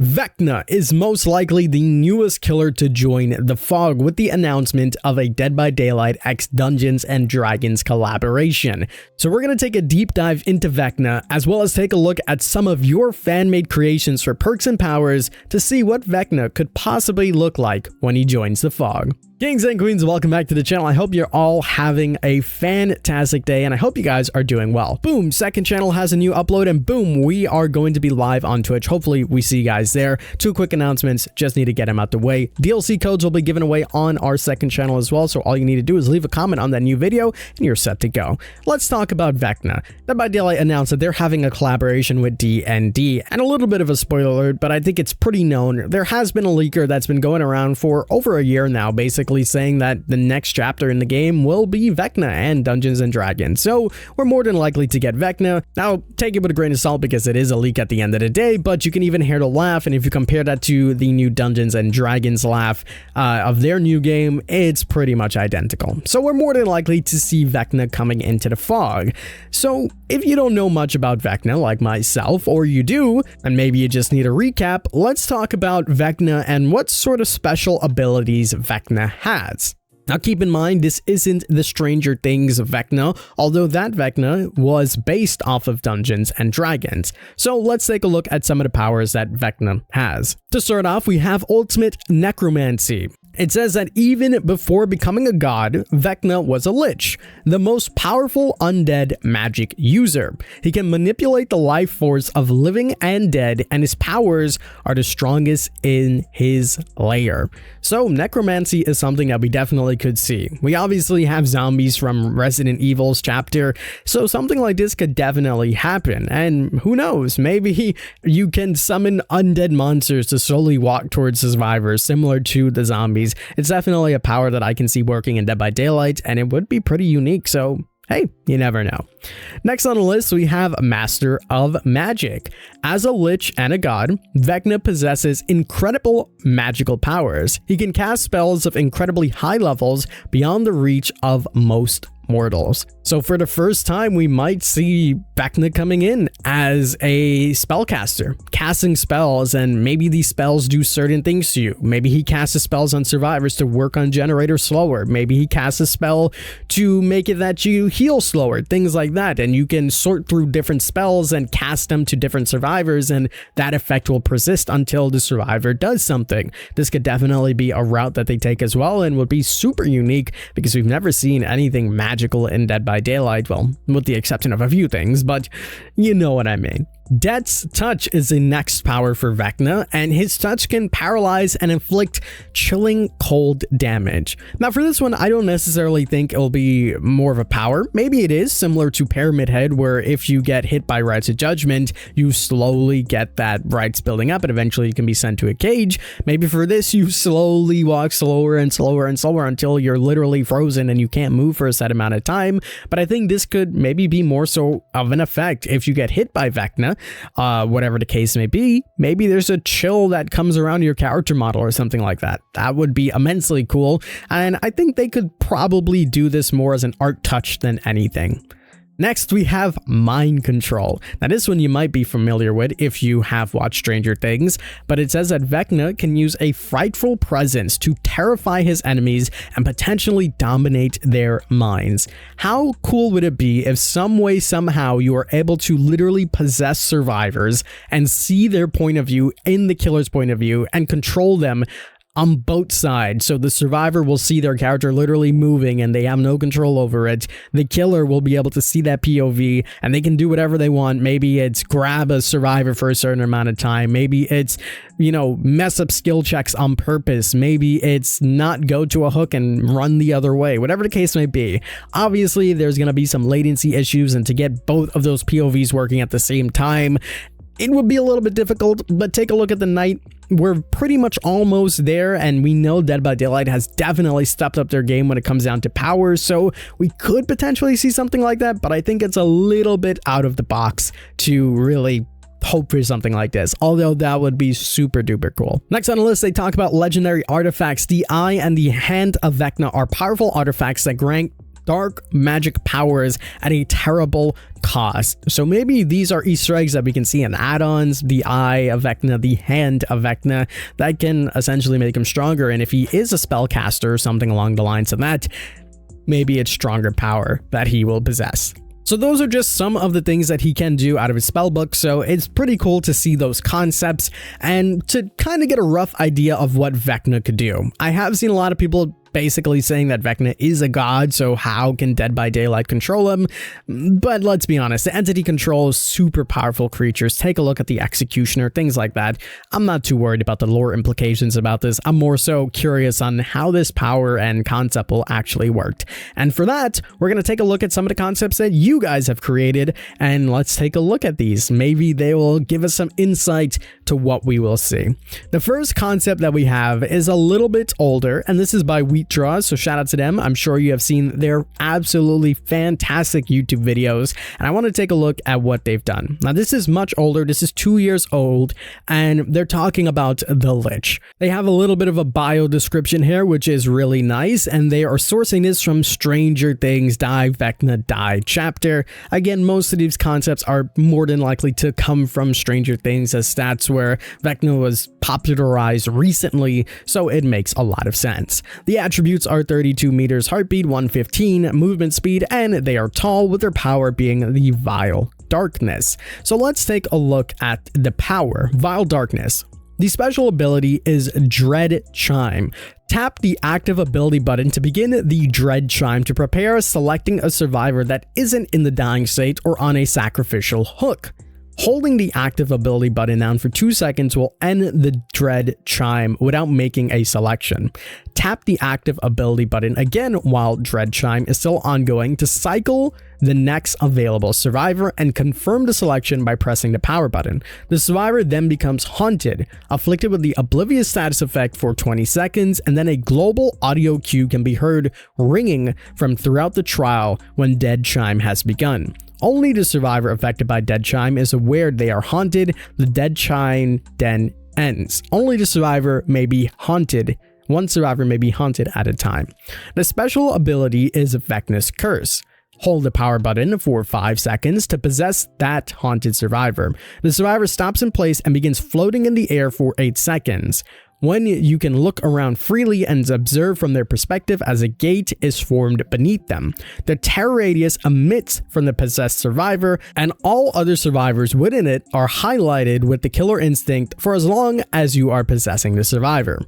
Vecna is most likely the newest killer to join the Fog with the announcement of a Dead by Daylight x Dungeons & Dragons collaboration. So we're going to take a deep dive into Vecna, as well as take a look at some of your fan-made creations for perks and powers to see what Vecna could possibly look like when he joins the Fog. Kings and queens, welcome back to the channel. I hope you're all having a fantastic day, and I hope you guys are doing well. Boom, second channel has a new upload, and boom, we are going to be live on Twitch. Hopefully we see you guys there. Two quick announcements, just need to get them out the way. DLC codes will be given away on our second channel as well, so all you need to do is leave a comment on that new video, and you're set to go. Let's talk about Vecna. Dead by Daylight announced that they're having a collaboration with D&D, and a little bit of a spoiler alert, but I think it's pretty known. There has been a leaker that's been going around for over a year now, basically saying that the next chapter in the game will be Vecna and Dungeons & Dragons. So we're more than likely to get Vecna. Now, take it with a grain of salt because it is a leak at the end of the day, but you can even hear the laugh, and if you compare that to the new Dungeons & Dragons laugh of their new game, it's pretty much identical. So we're more than likely to see Vecna coming into the Fog. So if you don't know much about Vecna like myself, or you do, and maybe you just need a recap, let's talk about Vecna and what sort of special abilities Vecna has. Now keep in mind, this isn't the Stranger Things Vecna, although that Vecna was based off of Dungeons & Dragons. So let's take a look at some of the powers that Vecna has. To start off, we have Ultimate Necromancy. It says that even before becoming a god, Vecna was a Lich, the most powerful undead magic user. He can manipulate the life force of living and dead, and his powers are the strongest in his lair. So necromancy is something that we definitely could see. We obviously have zombies from Resident Evil's chapter, so something like this could definitely happen. And who knows, maybe you can summon undead monsters to slowly walk towards survivors, similar to the zombies. It's definitely a power that I can see working in Dead by Daylight, and it would be pretty unique, so hey, you never know. Next on the list, we have Master of Magic. As a Lich and a god, Vecna possesses incredible magical powers. He can cast spells of incredibly high levels beyond the reach of most mortals. So for the first time, we might see Vecna coming in as a spellcaster, casting spells, and maybe these spells do certain things to you. Maybe he casts spells on survivors to work on generators slower. Maybe he casts a spell to make it that you heal slower, things like that. And you can sort through different spells and cast them to different survivors, and that effect will persist until the survivor does something. This could definitely be a route that they take as well, and would be super unique because we've never seen anything magical in Dead by Daylight, well, with the exception of a few things, but you know what I mean. Death's Touch is the next power for Vecna, and his touch can paralyze and inflict chilling cold damage. Now for this one, I don't necessarily think it'll be more of a power. Maybe it is similar to Pyramid Head, where if you get hit by Rites of Judgment, you slowly get that rites building up and eventually you can be sent to a cage. Maybe for this, you slowly walk slower and slower and slower until you're literally frozen and you can't move for a set amount of time. But I think this could maybe be more so of an effect if you get hit by Vecna. Whatever the case may be, maybe there's a chill that comes around your character model or something like that. That would be immensely cool, and I think they could probably do this more as an art touch than anything. Next, we have Mind Control. Now, this one you might be familiar with if you have watched Stranger Things, but it says that Vecna can use a frightful presence to terrify his enemies and potentially dominate their minds. How cool would it be if some way, somehow, you are able to literally possess survivors and see their point of view in the killer's point of view and control them on both sides, so the survivor will see their character literally moving and they have no control over it. The killer will be able to see that POV and they can do whatever they want. Maybe it's grab a survivor for a certain amount of time. Maybe it's, you know, mess up skill checks on purpose. Maybe it's not go to a hook and run the other way. Whatever the case may be. Obviously, there's going to be some latency issues, and to get both of those POVs working at the same time, it would be a little bit difficult, but take a look at the night. We're pretty much almost there, and we know Dead by Daylight has definitely stepped up their game when it comes down to powers, so we could potentially see something like that, but I think it's a little bit out of the box to really hope for something like this, although that would be super duper cool. Next on the list, they talk about legendary artifacts. The Eye and the Hand of Vecna are powerful artifacts that grant dark magic powers at a terrible cost. So maybe these are Easter eggs that we can see in add-ons, the eye of Vecna, the hand of Vecna, that can essentially make him stronger. And if he is a spellcaster or something along the lines of that, maybe it's stronger power that he will possess. So those are just some of the things that he can do out of his spellbook, so it's pretty cool to see those concepts and to kind of get a rough idea of what Vecna could do. I have seen a lot of people basically saying that Vecna is a god, so how can Dead by Daylight control him? But let's be honest, the entity controls super powerful creatures. Take a look at the Executioner, things like that. I'm not too worried about the lore implications about this. I'm more so curious on how this power and concept will actually work. And for that, we're going to take a look at some of the concepts that you guys have created, and let's take a look at these. Maybe they will give us some insight to what we will see. The first concept that we have is a little bit older, and this is by Draws, so shout out to them. I'm sure you have seen their absolutely fantastic YouTube videos, and I want to take a look at what they've done. Now, this is much older. This is 2 years old, and they're talking about the Lich. They have a little bit of a bio description here, which is really nice, and they are sourcing this from Stranger Things Die Vecna Die chapter. Again, most of these concepts are more than likely to come from Stranger Things, as that's where Vecna was popularized recently, so it makes a lot of sense. The attributes are 32 meters heartbeat, 115 movement speed, and they are tall, with their power being the Vile Darkness. So let's take a look at the power. Vile Darkness. The special ability is Dread Chime. Tap the active ability button to begin the Dread Chime to prepare selecting a survivor that isn't in the dying state or on a sacrificial hook. Holding the active ability button down for 2 seconds will end the Dread Chime without making a selection. Tap the active ability button again while Dread Chime is still ongoing to cycle the next available survivor and confirm the selection by pressing the power button. The survivor then becomes haunted, afflicted with the Oblivious status effect for 20 seconds, and then a global audio cue can be heard ringing from throughout the trial when Dead Chime has begun. Only the survivor affected by Dead Chime is aware they are haunted. The Dead Chime then ends. Only the survivor may be haunted. One survivor may be haunted at a time. The special ability is Vecna's Curse. Hold the power button for 5 seconds to possess that haunted survivor. The survivor stops in place and begins floating in the air for 8 seconds. When you can look around freely and observe from their perspective as a gate is formed beneath them. The terror radius emits from the possessed survivor, and all other survivors within it are highlighted with the killer instinct for as long as you are possessing the survivor.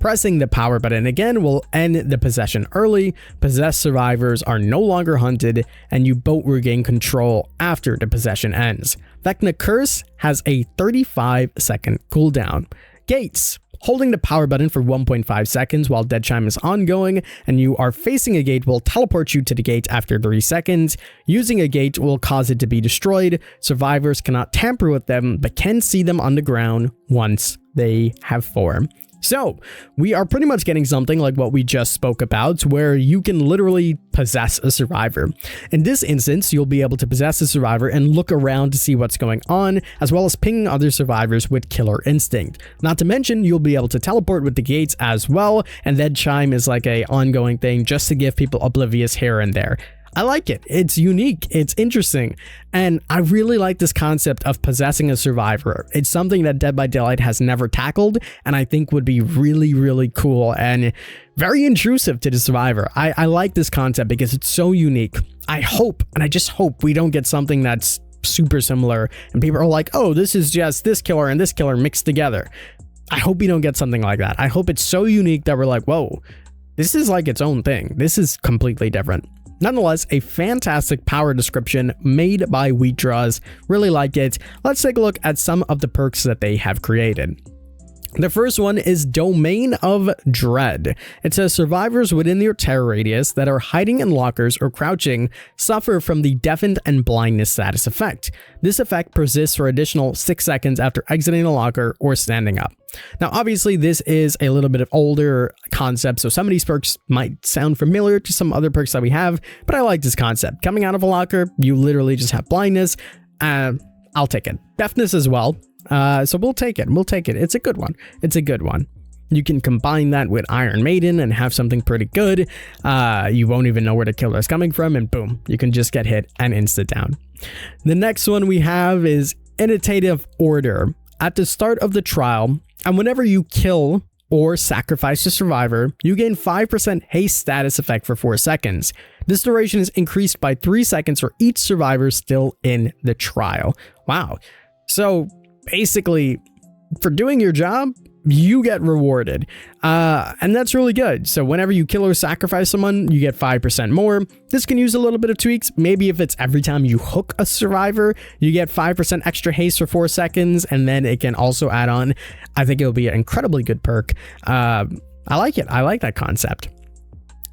Pressing the power button again will end the possession early. Possessed survivors are no longer hunted, and you both regain control after the possession ends. Vecna Curse has a 35-second cooldown. Gates. Holding the power button for 1.5 seconds while Dead Chime is ongoing and you are facing a gate will teleport you to the gate after 3 seconds. Using a gate will cause it to be destroyed. Survivors cannot tamper with them but can see them on the ground once they have formed. So we are pretty much getting something like what we just spoke about, where you can literally possess a survivor. In this instance, you'll be able to possess a survivor and look around to see what's going on, as well as pinging other survivors with killer instinct. Not to mention, you'll be able to teleport with the gates as well, and Dead Chime is like a ongoing thing just to give people oblivious here and there. I like it. It's unique. It's interesting. And I really like this concept of possessing a survivor. It's something that Dead by Daylight has never tackled, and I think would be really, really cool and very intrusive to the survivor. I like this concept because it's so unique. I hope, and I just hope we don't get something that's super similar and people are like, oh, this is just this killer and this killer mixed together. I hope we don't get something like that. I hope it's so unique that we're like, whoa, this is like its own thing. This is completely different. Nonetheless, a fantastic power description made by Wheatdraws. Really like it. Let's take a look at some of the perks that they have created. The first one is Domain of Dread. It says survivors within your terror radius that are hiding in lockers or crouching suffer from the deafened and blindness status effect. This effect persists for additional 6 seconds after exiting the locker or standing up. Now, obviously, this is a little bit of older concept, so some of these perks might sound familiar to some other perks that we have, but I like this concept. Coming out of a locker, you literally just have blindness. I'll take it. Deafness as well. So we'll take it. We'll take it. It's a good one. It's a good one. You can combine that with Iron Maiden and have something pretty good. You won't even know where the killer is coming from, and boom, you can just get hit and insta down. The next one we have is Initiative Order. At the start of the trial, and whenever you kill or sacrifice a survivor, you gain 5% haste status effect for 4 seconds. This duration is increased by 3 seconds for each survivor still in the trial. Wow. So basically, for doing your job, you get rewarded. And that's really good. So whenever you kill or sacrifice someone, you get 5% more. This can use a little bit of tweaks. Maybe if it's every time you hook a survivor, you get 5% extra haste for 4 seconds, and then it can also add on. I think it'll be an incredibly good perk. I like it. I like that concept.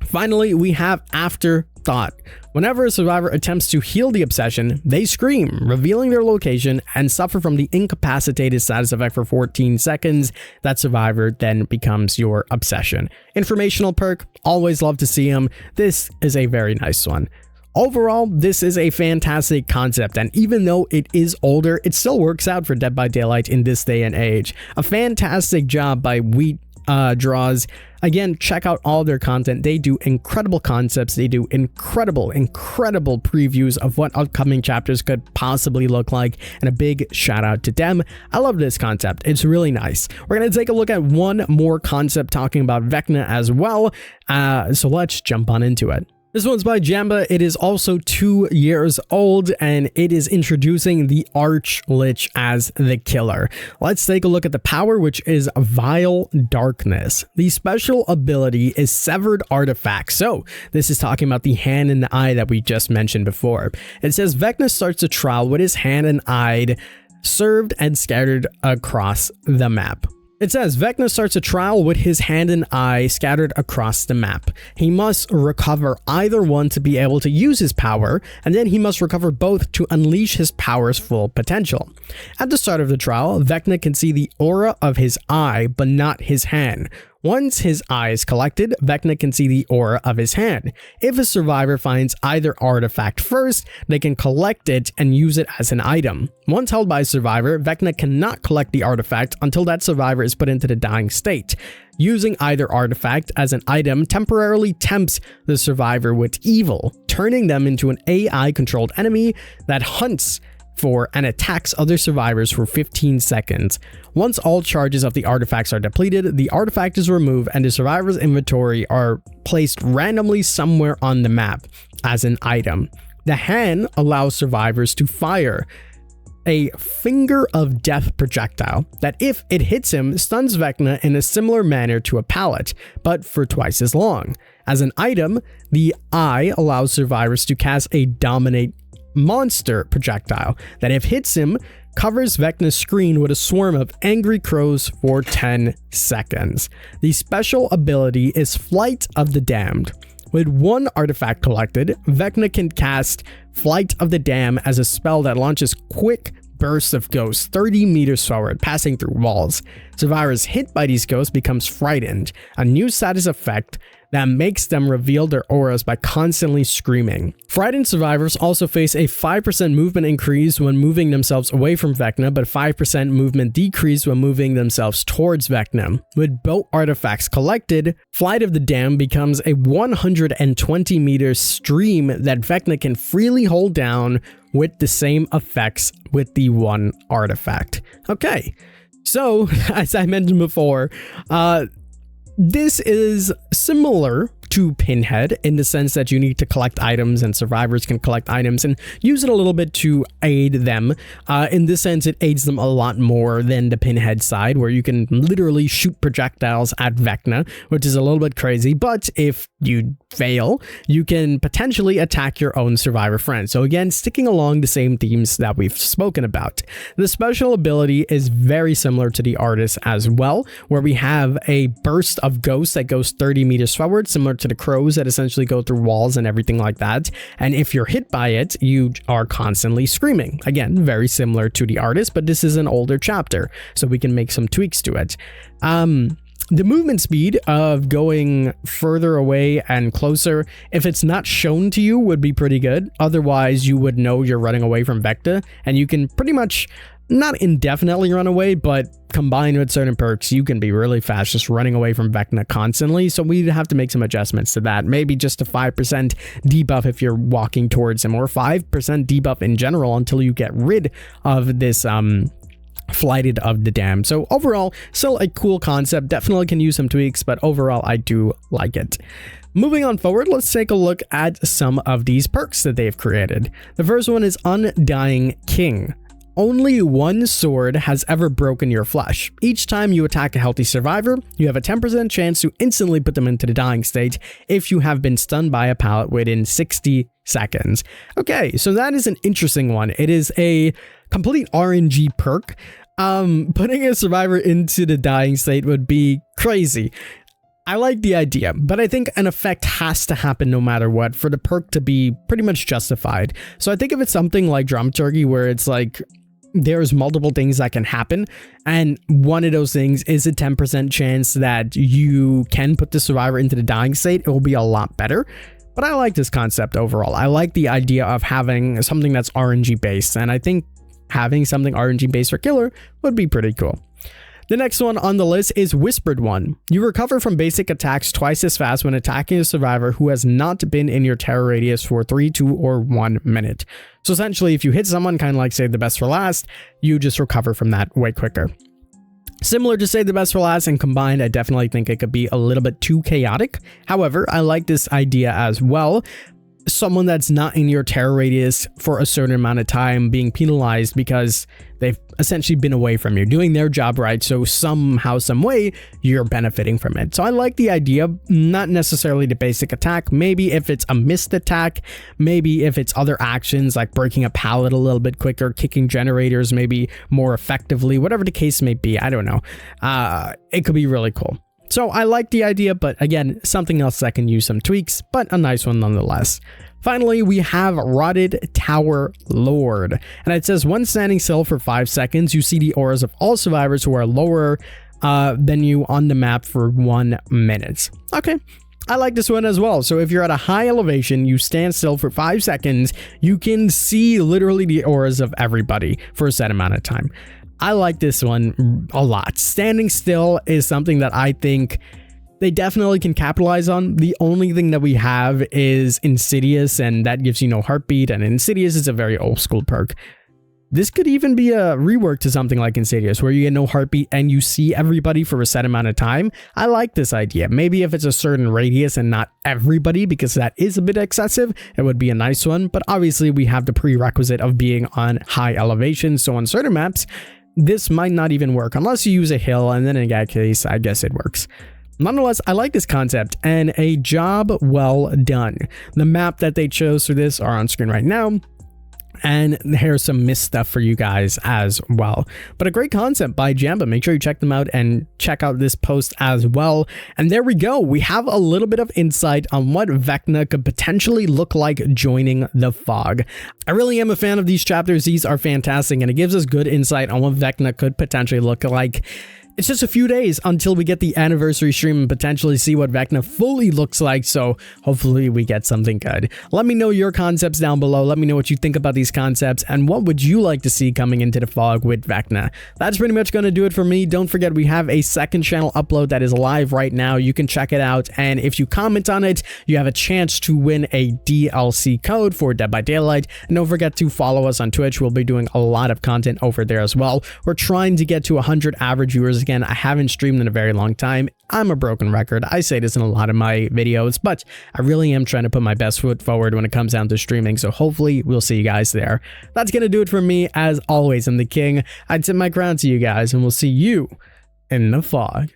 Finally, we have Afterthought. Whenever a survivor attempts to heal the obsession, they scream, revealing their location, and suffer from the incapacitated status effect for 14 seconds. That survivor then becomes your obsession. Informational perk, always love to see them. This is a very nice one. Overall, this is a fantastic concept, and even though it is older, it still works out for Dead by Daylight in this day and age. A fantastic job by Draws. Again, check out all their content. They do incredible concepts. They do incredible previews of what upcoming chapters could possibly look like, and a big shout out to them. I love this concept. It's really nice. We're going to take a look at one more concept talking about Vecna as well. So let's jump on into it. This one's by Jamba. It is also 2 years old, and it is introducing the Arch Lich as the killer. Let's take a look at the power, which is Vile Darkness. The special ability is Severed Artifact. So this is talking about the hand and eye that we just mentioned before. It says Vecna starts a trial with his hand and eye served and scattered across the map. It says Vecna starts a trial with his hand and eye scattered across the map. He must recover either one to be able to use his power, and then he must recover both to unleash his power's full potential. At the start of the trial, Vecna can see the aura of his eye, but not his hand. Once his eye is collected, Vecna can see the aura of his hand. If a survivor finds either artifact first, they can collect it and use it as an item. Once held by a survivor, Vecna cannot collect the artifact until that survivor is put into the dying state. Using either artifact as an item temporarily tempts the survivor with evil, turning them into an AI-controlled enemy that hunts for and attacks other survivors for 15 seconds. Once all charges of the artifacts are depleted, the artifact is removed and the survivor's inventory are placed randomly somewhere on the map as an item. The hand allows survivors to fire a Finger of Death projectile that, if it hits him, stuns Vecna in a similar manner to a pallet, but for twice as long. As an item, the eye allows survivors to cast a Dominate Monster projectile that, if hits him, covers Vecna's screen with a swarm of angry crows for 10 seconds. The special ability is Flight of the Damned. With one artifact collected, Vecna can cast Flight of the Damned as a spell that launches quick bursts of ghosts 30 meters forward, passing through walls. Survivors hit by these ghosts becomes frightened, a new status effect that makes them reveal their auras by constantly screaming. Frightened survivors also face a 5% movement increase when moving themselves away from Vecna, but 5% movement decrease when moving themselves towards Vecna. With both artifacts collected, Flight of the Damned becomes a 120 meter stream that Vecna can freely hold down with the same effects with the one artifact. Okay, so as I mentioned before, this is similar to Pinhead in the sense that you need to collect items and survivors can collect items and use it a little bit to aid them. In this sense, it aids them a lot more than the Pinhead side, where you can literally shoot projectiles at Vecna, which is a little bit crazy, but if you fail, you can potentially attack your own survivor friend. So again, sticking along the same themes that we've spoken about. The special ability is very similar to the Artist as well, where we have a burst of ghosts that goes 30 meters forward, similar to the crows that essentially go through walls and everything like that. And if you're hit by it, you are constantly screaming. Again, very similar to the Artist, but this is an older chapter, so we can make some tweaks to it. The movement speed of going further away and closer, if it's not shown to you, would be pretty good. Otherwise, you would know you're running away from Vecna, and you can pretty much not indefinitely run away, but combined with certain perks, you can be really fast just running away from Vecna constantly. So we'd have to make some adjustments to that. Maybe just a 5% debuff if you're walking towards him, or 5% debuff in general until you get rid of this Flighted of the Damned. So overall, still a cool concept. Definitely can use some tweaks, but overall, I do like it. Moving on forward, let's take a look at some of these perks that they've created. The first one is Undying King. Only one sword has ever broken your flesh. Each time you attack a healthy survivor, you have a 10% chance to instantly put them into the dying state if you have been stunned by a pallet within 60 seconds. Okay, so that is an interesting one. It is a complete RNG perk. Putting a survivor into the dying state would be crazy. I like the idea, but I think an effect has to happen no matter what for the perk to be pretty much justified. So I think if it's something like Dramaturgy, where it's like there's multiple things that can happen, and one of those things is a 10% chance that you can put the survivor into the dying state, it will be a lot better. But I like this concept overall. I like the idea of having something that's RNG based, and I think having something RNG based for killer would be pretty cool. The next one on the list is Whispered One. You recover from basic attacks twice as fast when attacking a survivor who has not been in your terror radius for 3, 2, or 1 minute. So essentially, if you hit someone, kind of like Save the Best for Last, you just recover from that way quicker. Similar to Save the Best for Last, and combined, I definitely think it could be a little bit too chaotic. However, I like this idea as well. Someone that's not in your terror radius for a certain amount of time being penalized because they've essentially been away from you, doing their job right, so somehow, some way, you're benefiting from it. So I like the idea, not necessarily the basic attack, maybe if it's a missed attack, maybe if it's other actions like breaking a pallet a little bit quicker, kicking generators maybe more effectively, whatever the case may be, I don't know. It could be really cool. So I like the idea, but again, something else that can use some tweaks, but a nice one nonetheless. Finally, we have Rotted Tower Lord, and it says when standing still for 5 seconds, you see the auras of all survivors who are lower than you on the map for 1 minute. Okay, I like this one as well. So if you're at a high elevation, you stand still for 5 seconds, you can see literally the auras of everybody for a set amount of time. I like this one a lot. Standing still is something that I think they definitely can capitalize on. The only thing that we have is Insidious, and that gives you no heartbeat, and Insidious is a very old school perk. This could even be a rework to something like Insidious, where you get no heartbeat and you see everybody for a set amount of time. I like this idea. Maybe if it's a certain radius and not everybody, because that is a bit excessive, it would be a nice one. But obviously we have the prerequisite of being on high elevation, so on certain maps, this might not even work unless you use a hill, and then in that case, I guess it works. Nonetheless, I like this concept, and a job well done. The map that they chose for this are on screen right now, and here's some missed stuff for you guys as well. But a great concept by Jamba. Make sure you check them out and check out this post as well. And there we go. We have a little bit of insight on what Vecna could potentially look like joining the Fog. I really am a fan of these chapters. These are fantastic, and it gives us good insight on what Vecna could potentially look like. It's just a few days until we get the anniversary stream and potentially see what Vecna fully looks like, so hopefully we get something good. Let me know your concepts down below. Let me know what you think about these concepts, and what would you like to see coming into the Fog with Vecna. That's pretty much going to do it for me. Don't forget, we have a second channel upload that is live right now. You can check it out, and if you comment on it, you have a chance to win a DLC code for Dead by Daylight. And don't forget to follow us on Twitch. We'll be doing a lot of content over there as well. We're trying to get to 100 average viewers. Again, I haven't streamed in a very long time. I'm a broken record. I say this in a lot of my videos, but I really am trying to put my best foot forward when it comes down to streaming, so hopefully we'll see you guys there. That's gonna do it for me. As always, I'm the king. I tip my crown to you guys, and we'll see you in the Fog.